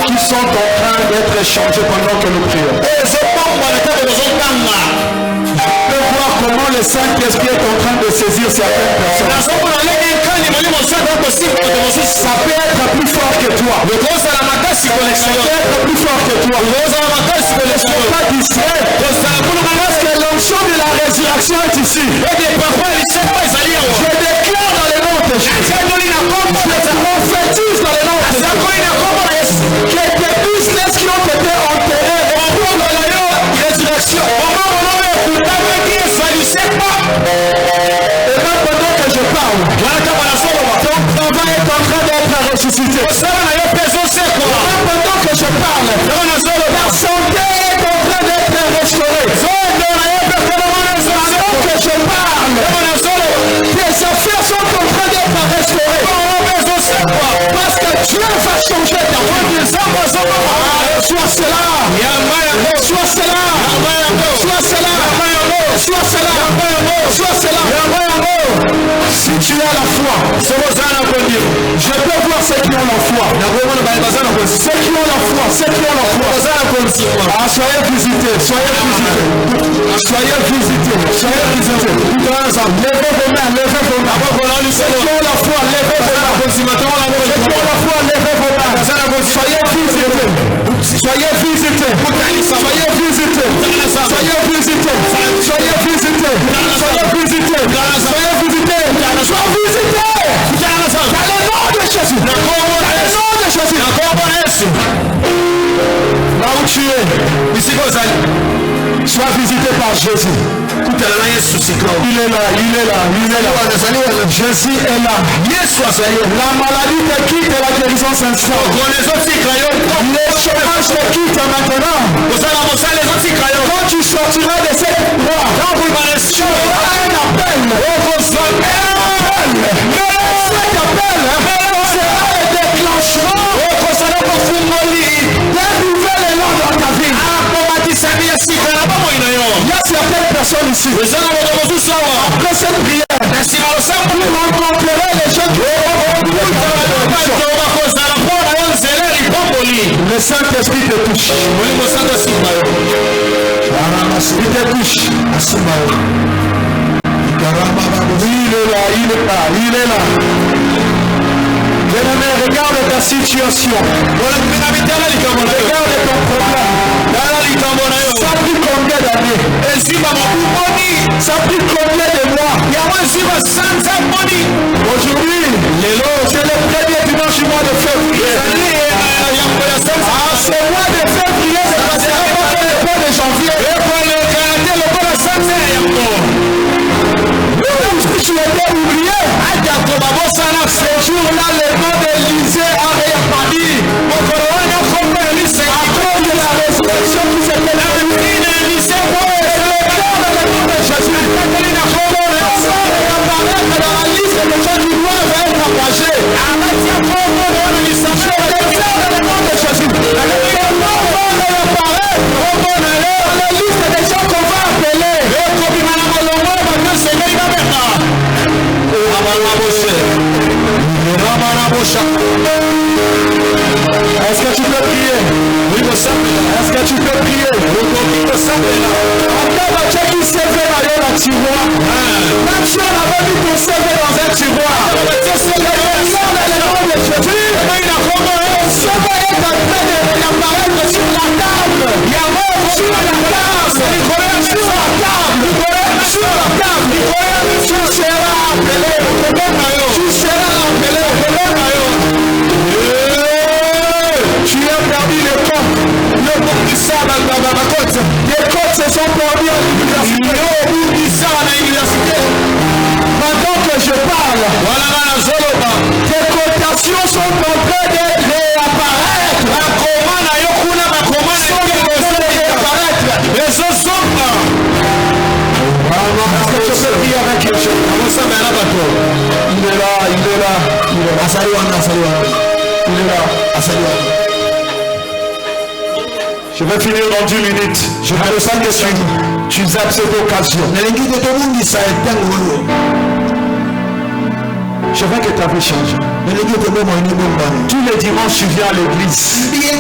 Qui sont en train d'être échangés pendant que nous prions. Je peux voir comment le Saint-Esprit est en train de saisir certaines personnes. Ça peut être plus fort que toi. Ça peut être plus fort que toi. Ne sois pas distrait. Parce que l'onction de la résurrection est ici. Je déclare dans le nom de Jésus. Je prophétise dans le nom de Jésus. Que des business qui ont été enterrés reprennent dans la résurrection. Et même pendant que je parle, ton travail est en train d'être ressuscité. Et même pendant que je parle, ta santé est en train d'être restaurée. Pendant que je parle, tes affaires sont en train d'être restaurées. Parce que Dieu va changer ta vie. Sois cela. Sois cela. Sois cela. Sois cela. Sois cela. Si tu as la foi, je peux voir ceux qui ont la foi. Ceux qui ont la foi. Ceux qui ont la foi. Ah, soyez visités. Soyez visités. Soyez visités. Soyez visités. Levez vos mains. Levez vos mains. Ceux qui ont la foi, levez vos mains. Ceux qui ont la foi, levez vos mains. Soyez visités. Soyez visités. Soyez visités. Soyez visités. Soyez visités. Soyez visités. Soyez visités. Sois visité. Dans le nom de Jésus. Dans le nom de Jésus. Là où tu es, sois visité par Jésus. Il est là, il est là, il est là. Jésus est là. La maladie te quitte et la guérison s'installe. Les chômages te quittent maintenant. Quand tu sortiras de cette voie, tu auras un appel. Cet appel sera le déclenchement d'un nouvel élan dans ta vie. Il y a certaines personnes ici. Après cette prière, vous rencontrerez les gens qui le Saint-Esprit te touche. Il te touche. Il est là, il est là, il est là. Bien-aimé, regarde ta situation. Regarde ton problème. Ça a pris combien d'années? Ça a pris combien de mois? Aujourd'hui, c'est le premier dimanche du mois de février. Est-ce que tu peux prier? Encore tu qui s'est fait dans le tiroir. Même si on avait mis ton CV dans un tiroir. Tu as perdu le compte. Le compte du sang dans la côte. Les côtes se sont perdus à l'université. Maintenant que je parle, tes cotations sont en train de réapparaître. Est-ce que tu peux prier avec les gens? Il est là. Il est là. Je vais finir dans 10 minutes. Je me sens que tu zappes cette occasion. Je veux que ta vie change. Tous les dimanches, tu viens à l'église.